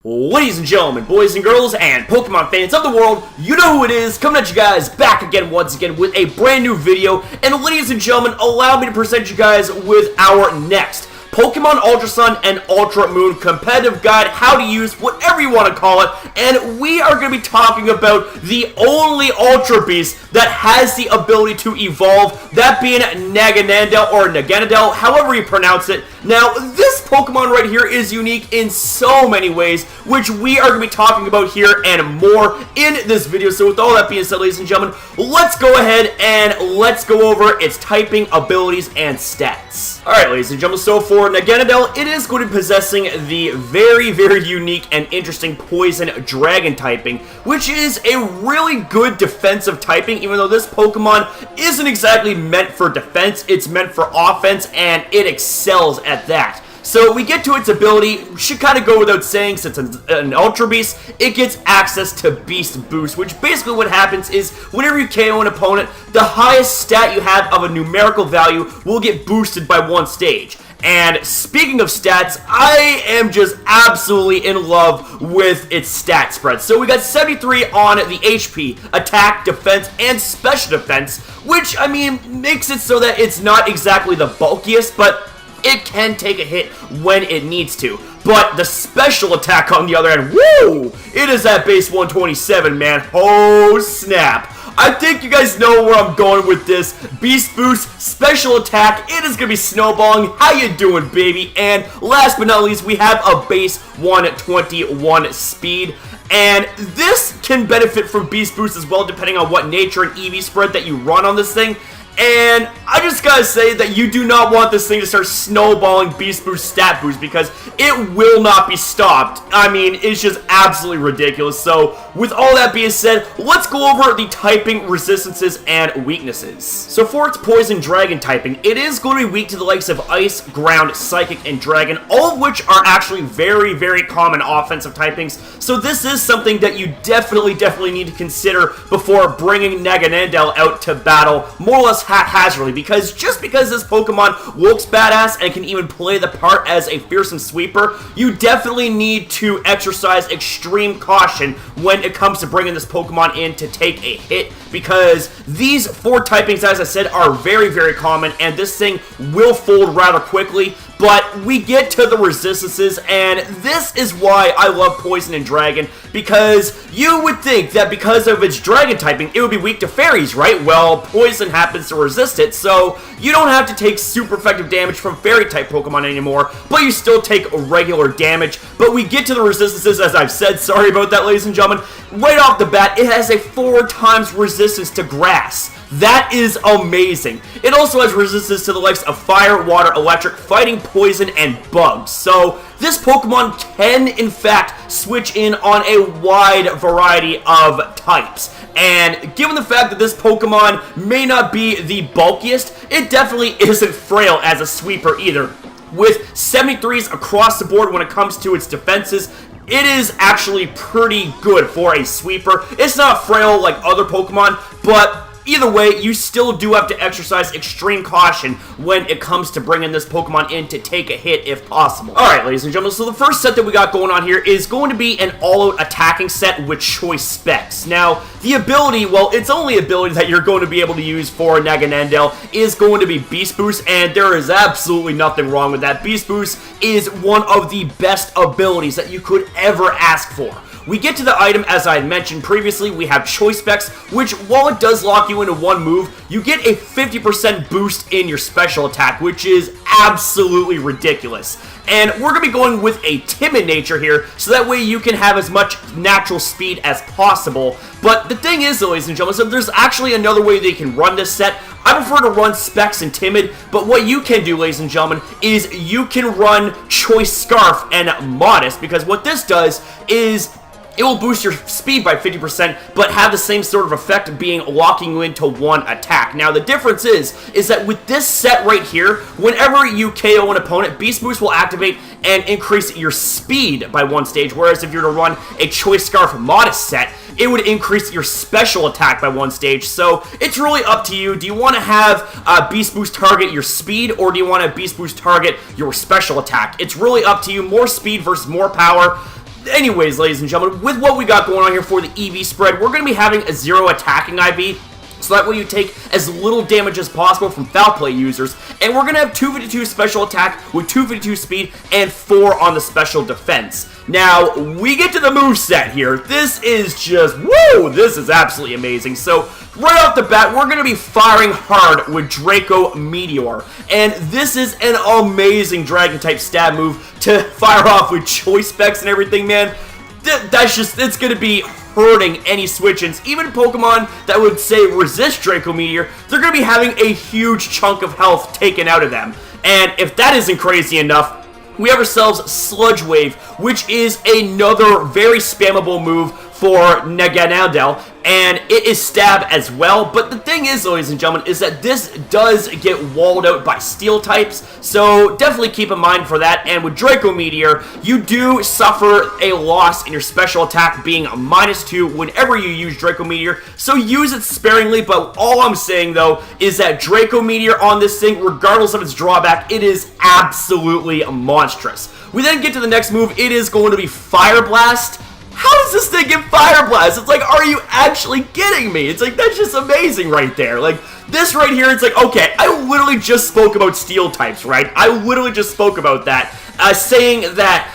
Ladies and gentlemen, boys and girls, and Pokemon fans of the world, you know who it is, coming at you guys back again once again with a brand new video. And ladies and gentlemen, allow me to present you guys with our next Pokemon Ultra Sun and Ultra Moon competitive guide, how to use, whatever you want to call it. And we are going to be talking about the only Ultra Beast that has the ability to evolve, that being Naganadel or Naganadel, however you pronounce it. Now, this Pokemon right here is unique in so many ways, which we are going to be talking about here and more in this video. So with all that being said, ladies and gentlemen, let's go ahead and let's go over its typing, abilities, and stats. Alright, ladies and gentlemen, so for Naganadel, it is going to be possessing the very, very unique and interesting Poison Dragon typing, which is a really good defensive typing, even though this Pokemon isn't exactly meant for defense, it's meant for offense, and it excels at that. So we get to its ability, should kind of go without saying, since it's an Ultra Beast, it gets access to Beast Boost, which basically what happens is, whenever you KO an opponent, the highest stat you have of a numerical value will get boosted by one stage. And speaking of stats, I am just absolutely in love with its stat spread. So we got 73 on the HP, attack, defense, and special defense, which, I mean, makes it so that it's not exactly the bulkiest, but it can take a hit when it needs to. But the special attack, on the other hand, woo! It is at base 127, man. Oh, snap. I think you guys know where I'm going with this. Beast Boost, special attack, it is going to be snowballing. How you doing, baby? And last but not least, we have a base 121 speed. And this can benefit from Beast Boost as well, depending on what nature and EV spread that you run on this thing. And I just gotta say that you do not want this thing to start snowballing Beast Boost stat boost, because it will not be stopped. I mean, it's just absolutely ridiculous. So with all that being said, let's go over the typing resistances and weaknesses. So for its Poison Dragon typing, it is going to be weak to the likes of Ice, Ground, Psychic, and Dragon, all of which are actually very, very common offensive typings. So this is something that you definitely need to consider before bringing Naganadel out to battle, more or less haphazardly, because just because this Pokemon looks badass and can even play the part as a fearsome sweeper, you definitely need to exercise extreme caution when it comes to bringing this Pokemon in to take a hit, because these four typings, as I said, are very, very common, and this thing will fold rather quickly. But we get to the resistances, and this is why I love Poison and Dragon, because you would think that because of its Dragon typing, it would be weak to Fairies, right? Well, Poison happens to resist it, so you don't have to take super effective damage from Fairy-type Pokemon anymore, but you still take regular damage. But we get to the resistances, as I've said, sorry about that, ladies and gentlemen. Right off the bat, it has a 4 times resistance to Grass. That is amazing. It also has resistance to the likes of Fire, Water, Electric, Fighting, Poison, and Bugs. So this Pokemon can, in fact, switch in on a wide variety of types. And given the fact that this Pokemon may not be the bulkiest, it definitely isn't frail as a sweeper either. With 73s across the board when it comes to its defenses, it is actually pretty good for a sweeper. It's not frail like other Pokemon, but either way, you still do have to exercise extreme caution when it comes to bringing this Pokemon in to take a hit if possible. Alright, ladies and gentlemen, so the first set that we got going on here is going to be an all-out attacking set with choice specs. Now, the ability, well, its only ability that you're going to be able to use for Naganadel is going to be Beast Boost, and there is absolutely nothing wrong with that. Beast Boost is one of the best abilities that you could ever ask for. We get to the item, as I had mentioned previously, we have Choice Specs, which, while it does lock you into one move, you get a 50% boost in your special attack, which is absolutely ridiculous. And we're going to be going with a timid nature here, so that way you can have as much natural speed as possible. But the thing is, though, ladies and gentlemen, so there's actually another way that you can run this set. I prefer to run Specs and Timid, but what you can do, ladies and gentlemen, is you can run Choice Scarf and Modest, because what this does is it will boost your speed by 50%, but have the same sort of effect being locking you into one attack. Now, the difference is that with this set right here, whenever you KO an opponent, Beast Boost will activate and increase your speed by one stage, whereas if you were to run a Choice Scarf Modest set, it would increase your special attack by one stage. So it's really up to you. Do you want to have Beast Boost target your speed, or do you want to Beast Boost target your special attack? It's really up to you. More speed versus more power. anyways, ladies and gentlemen, with what we got going on here for the EV spread, we're going to be having a 0 attacking IV. So that way you take as little damage as possible from foul play users. And we're going to have 252 special attack with 252 speed and 4 on the special defense. Now, we get to the moveset here. This is just, woo! This is absolutely amazing. So, right off the bat, we're going to be firing hard with Draco Meteor. And this is an amazing Dragon-type stab move to fire off with choice specs and everything, man. That's just, it's going to be hurting any switch-ins. Even Pokemon that would say resist Draco Meteor, they're going to be having a huge chunk of health taken out of them. And if that isn't crazy enough, we have ourselves Sludge Wave, which is another very spammable move for Naganadel, and it is stab as well. But the thing is, ladies and gentlemen, is that this does get walled out by steel types, so definitely keep in mind for that. And with Draco Meteor, you do suffer a loss in your special attack being a -2 whenever you use Draco Meteor, so use it sparingly. But all I'm saying, though, is that Draco Meteor on this thing, regardless of its drawback, it is absolutely monstrous. We then get to the next move. It is going to be Fire Blast. How does this thing get Fire Blast? It's like, are you actually kidding me? It's like, that's just amazing right there. Like, this right here, it's like, okay, I literally just spoke about steel types, right? I literally just spoke about that, saying that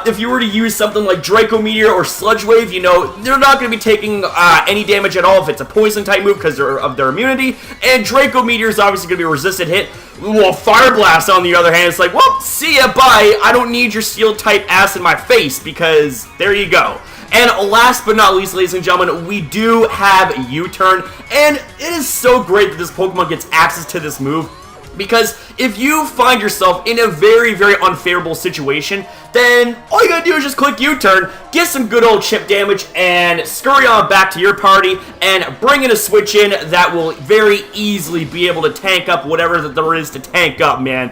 if you were to use something like Draco Meteor or Sludge Wave, you know, they're not going to be taking any damage at all if it's a poison type move because of their immunity, and Draco Meteor is obviously going to be a resisted hit. Well, Fire Blast, on the other hand, it's like, well, see ya, bye. I don't need your steel type ass in my face, because there you go. And last but not least, ladies and gentlemen, we do have U-Turn, and it is so great that this Pokemon gets access to this move, because if you find yourself in a very, very unfavorable situation, then all you gotta do is just click U-Turn, get some good old chip damage, and scurry on back to your party, and bring in a switch in that will very easily be able to tank up whatever that there is to tank up, man.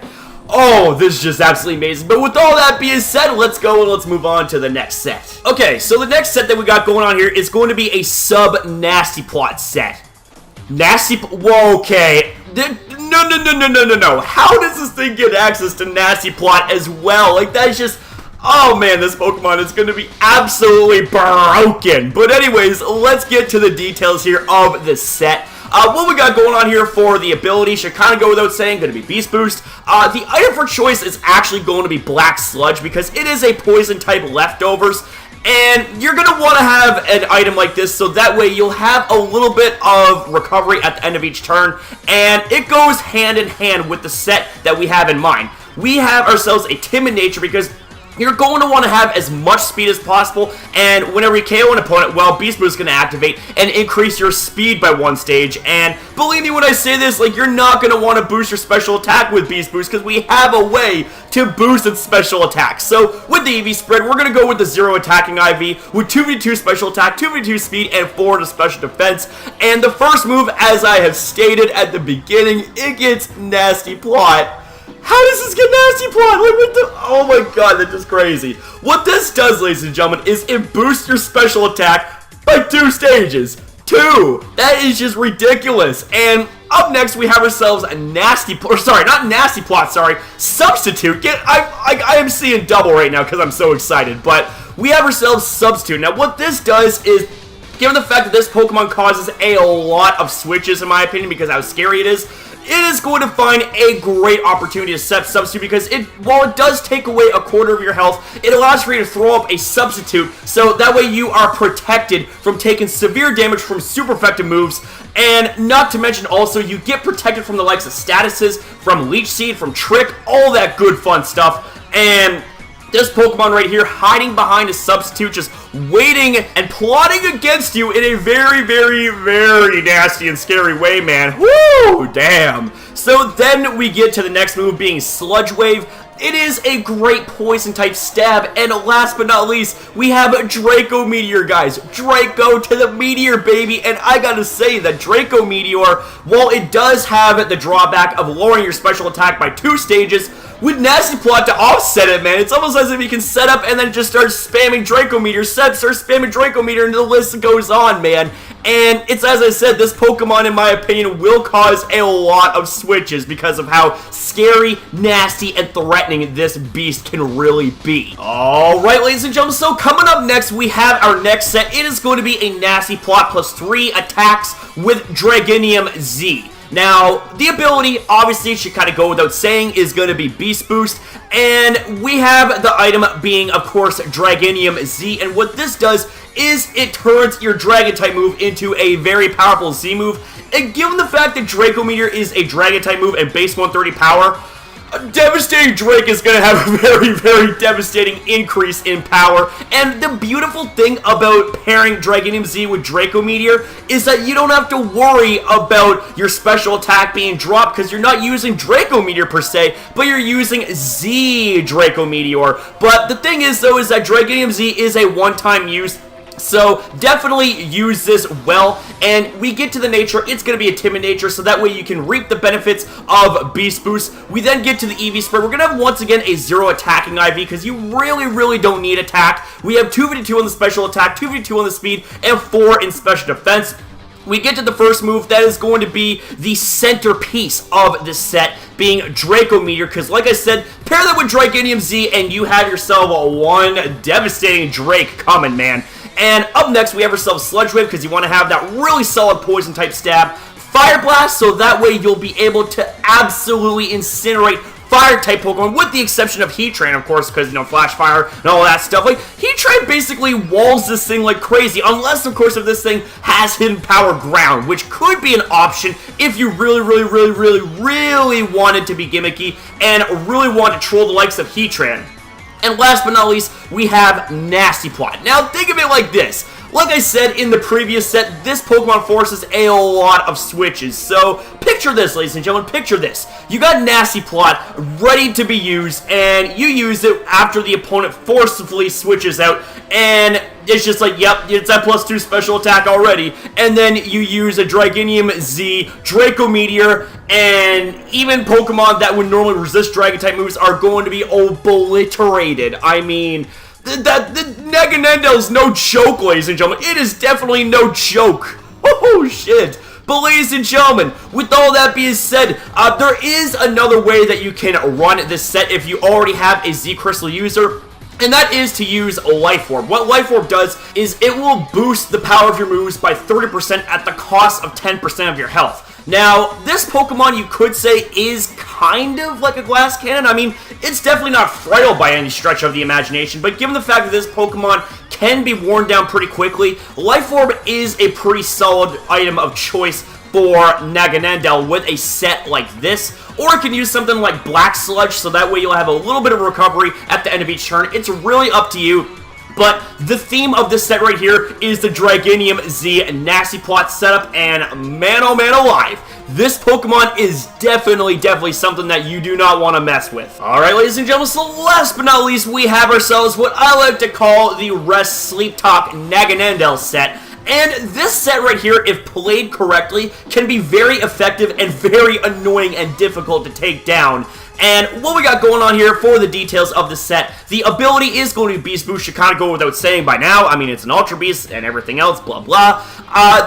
Oh, this is just absolutely amazing. But with all that being said, let's go and let's move on to the next set. Okay, so the next set that we got going on here is going to be a sub-Nasty Plot set. Whoa, okay. No. How does this thing get access to Nasty Plot as well? Like, that's just... Oh man, this Pokemon is going to be absolutely broken. But anyways, let's get to the details here of this set. What we got going on here for the ability should kind of go without saying, going to be Beast Boost. The item for choice is actually going to be Black Sludge because it is a poison type leftovers. And you're going to want to have an item like this so that way you'll have a little bit of recovery at the end of each turn. And it goes hand in hand with the set that we have in mind. We have ourselves a Timid Nature because you're going to want to have as much speed as possible, and whenever you KO an opponent, well, Beast Boost is going to activate and increase your speed by 1 stage, and believe me when I say this, like, you're not going to want to boost your special attack with Beast Boost, because we have a way to boost its special attack. So, with the EV spread, we're going to go with the 0 attacking IV, with 2v2 special attack, 2v2 speed, and 4 to special defense, and the first move, as I have stated at the beginning, it gets Nasty Plot. How does this get Nasty Plot? Like, what the... Oh my god, that's just crazy. What this does, ladies and gentlemen, is it boosts your special attack by 2 stages. 2! That is just ridiculous. And up next, we have ourselves a Nasty Plot. Sorry, not Nasty Plot, sorry. Substitute. I am seeing double right now because I'm so excited. But we have ourselves Substitute. Now, what this does is, given the fact that this Pokemon causes a lot of switches, in my opinion, because how scary it is going to find a great opportunity to set Substitute because while it does take away a quarter of your health, it allows for you to throw up a Substitute, so that way you are protected from taking severe damage from super effective moves, and not to mention also you get protected from the likes of statuses, from Leech Seed, from Trick, all that good fun stuff, and this Pokemon right here hiding behind a Substitute, just waiting and plotting against you in a very, very, very nasty and scary way, man. Woo! Damn. So then we get to the next move being Sludge Wave. It is a great poison type stab, and last but not least, we have Draco Meteor, guys. Draco to the Meteor, baby, and I gotta say that Draco Meteor, while it does have the drawback of lowering your special attack by 2 stages, with Nasty Plot to offset it, man. It's almost as if you can set up and then just start spamming Draco Meteor, start spamming Draco Meteor, and the list goes on, man. And it's, as I said, this Pokemon, in my opinion, will cause a lot of switches because of how scary, nasty, and threatening this beast can really be. Alright, ladies and gentlemen, so coming up next, we have our next set. It is going to be a Nasty Plot plus 3 attacks with Dragonium Z. Now, the ability, obviously, should kind of go without saying, is going to be Beast Boost, and we have the item being, of course, Dragonium Z, and what this does is it turns your Dragon-type move into a very powerful Z move, and given the fact that Draco Meteor is a Dragon-type move and base 130 power, a devastating Drake is going to have a very, very devastating increase in power. And the beautiful thing about pairing Dragonium Z with Draco Meteor is that you don't have to worry about your special attack being dropped because you're not using Draco Meteor per se, but you're using Z Draco Meteor. But the thing is, though, is that Dragonium Z is a one-time use. So definitely use this well, and we get to the nature, it's going to be a timid nature, so that way you can reap the benefits of Beast Boost. We then get to the EV spread. We're going to have once again a 0 attacking IV because you really don't need attack. We have 252 on the special attack, 252 on the speed, and 4 in special defense. We get to the first move, that is going to be the centerpiece of this set, being Draco Meteor, because like I said, pair that with Dragonium Z, and you have yourself one devastating Drake coming, man. And up next, we have ourselves Sludge Wave, because you want to have that really solid poison-type stab. Fire Blast, so that way you'll be able to absolutely incinerate Fire-type Pokemon, with the exception of Heatran, of course, because, you know, Flash Fire and all that stuff. Like, Heatran basically walls this thing like crazy, unless, of course, if this thing has Hidden Power Ground, which could be an option if you really wanted to be gimmicky and really want to troll the likes of Heatran. And last but not least, we have Nasty Plot. Now, think of it like this. Like I said in the previous set, this Pokemon forces a lot of switches. So, picture this, ladies and gentlemen, picture this. You got Nasty Plot ready to be used, and you use it after the opponent forcefully switches out, and it's just like, yep, it's that +2 special attack already. And then you use a Dragonium Z, Draco Meteor, and even Pokemon that would normally resist Dragon-type moves are going to be obliterated. I mean, the Naganadel is no joke, ladies and gentlemen. It is definitely no joke. Oh, shit. But ladies and gentlemen, with all that being said, there is another way that you can run this set if you already have a Z Crystal user. And that is to use Life Orb. What Life Orb does is it will boost the power of your moves by 30% at the cost of 10% of your health. Now, this Pokemon, you could say, is kind of like a glass cannon. I mean, it's definitely not frail by any stretch of the imagination, but given the fact that this Pokemon can be worn down pretty quickly, Life Orb is a pretty solid item of choice for Naganadel with a set like this. Or you can use something like Black Sludge, so that way you'll have a little bit of recovery at the end of each turn. It's really up to you. But the theme of this set right here is the Dragonium Z Nasty Plot setup, and man oh man alive, this Pokemon is definitely something that you do not want to mess with. Alright, ladies and gentlemen, so last but not least, we have ourselves what I like to call the Rest Sleep Talk Naganadel set. And this set right here, if played correctly, can be very effective and very annoying and difficult to take down. And what we got going on here for the details of the set, the ability is going to be Beast Boost, should kind of go without saying by now. I mean, it's an Ultra Beast and everything else, blah, blah.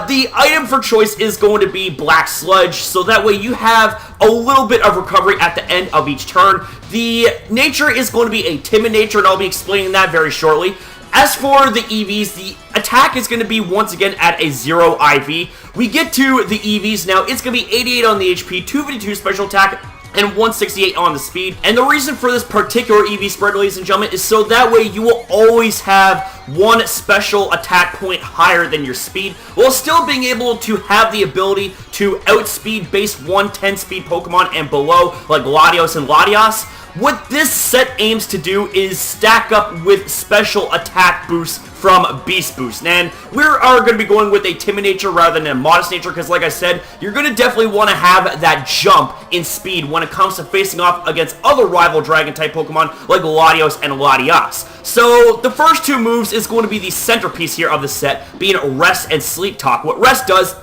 The item for choice is going to be Black Sludge, so that way you have a little bit of recovery at the end of each turn. The nature is going to be a timid nature, and I'll be explaining that very shortly. As for the EVs, the attack is going to be once again at a 0 IV. We get to the EVs now, it's going to be 88 on the HP, 252 special attack, and 168 on the speed. And the reason for this particular EV spread, ladies and gentlemen, is so that way you will always have one special attack point higher than your speed, while still being able to have the ability to outspeed base 110 speed Pokemon and below, like Latios and Latias. What this set aims to do is stack up with special attack boosts from Beast Boost. And we are going to be going with a timid nature rather than a modest nature, because like I said, you're going to definitely want to have that jump in speed when it comes to facing off against other rival Dragon-type Pokemon like Latios and Latias. So the first two moves is going to be the centerpiece here of the set, being Rest and Sleep Talk. What Rest does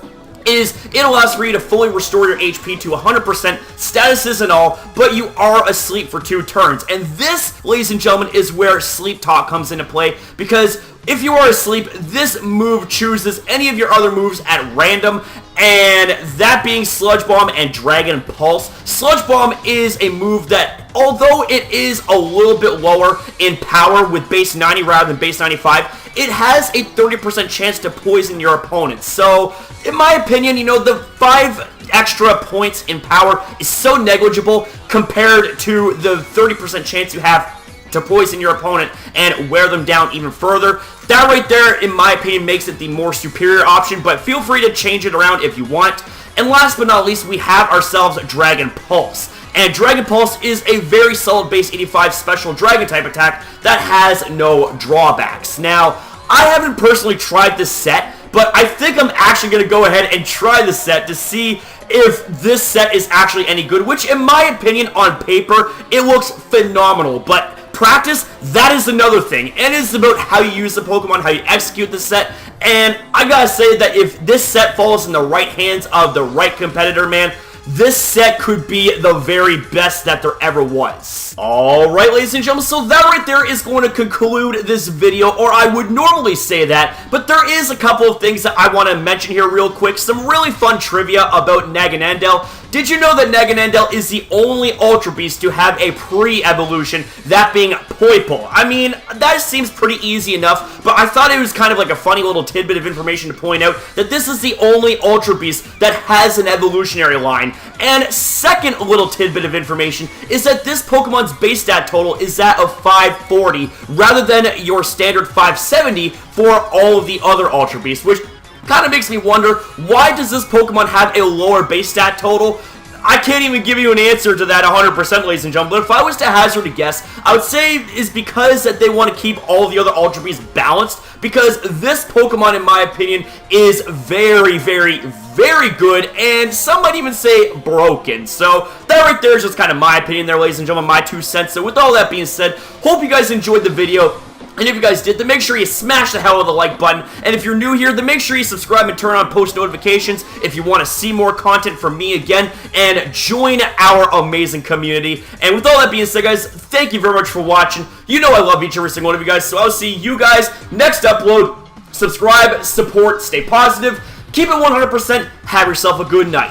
is it allows for you to fully restore your HP to 100%, statuses and all, but you are asleep for 2 turns. And this, ladies and gentlemen, is where Sleep Talk comes into play, because if you are asleep, this move chooses any of your other moves at random, and that being Sludge Bomb and Dragon Pulse. Sludge Bomb is a move that, although it is a little bit lower in power with base 90 rather than base 95, it has a 30% chance to poison your opponent. So, in my opinion, you know, the 5 extra points in power is so negligible compared to the 30% chance you have to poison your opponent and wear them down even further. That right there, in my opinion, makes it the more superior option, but feel free to change it around if you want. And last but not least, we have ourselves Dragon Pulse. And Dragon Pulse is a very solid base 85 special dragon type attack that has no drawbacks. Now, I haven't personally tried this set, but I think I'm actually going to go ahead and try the set to see if this set is actually any good, which in my opinion, on paper, it looks phenomenal, but practice, that is another thing, and it's about how you use the Pokemon, how you execute the set, and I gotta say that if this set falls in the right hands of the right competitor, man, this set could be the very best that there ever was. Alright, ladies and gentlemen, so that right there is going to conclude this video, or I would normally say that, but there is a couple of things that I want to mention here real quick. Some really fun trivia about Naganadel. Did you know that Naganadel is the only Ultra Beast to have a pre-evolution, that being Poipole? I mean, that seems pretty easy enough, but I thought it was kind of like a funny little tidbit of information to point out that this is the only Ultra Beast that has an evolutionary line. And second little tidbit of information is that this Pokemon's base stat total is that of 540, rather than your standard 570 for all of the other Ultra Beasts, which kind of makes me wonder, why does this Pokemon have a lower base stat total? I can't even give you an answer to that 100%, ladies and gentlemen, but if I was to hazard a guess, I would say is because that they want to keep all the other Ultra Beasts balanced, because this Pokemon, in my opinion, is very, very, very good, and some might even say broken. So that right there is just kind of my opinion there, ladies and gentlemen, my 2 cents. So with all that being said, hope you guys enjoyed the video. And if you guys did, then make sure you smash the hell out of the like button. And if you're new here, then make sure you subscribe and turn on post notifications if you want to see more content from me again. And join our amazing community. And with all that being said, guys, thank you very much for watching. You know I love each and every single one of you guys. So I'll see you guys next upload. Subscribe, support, stay positive. Keep it 100%. Have yourself a good night.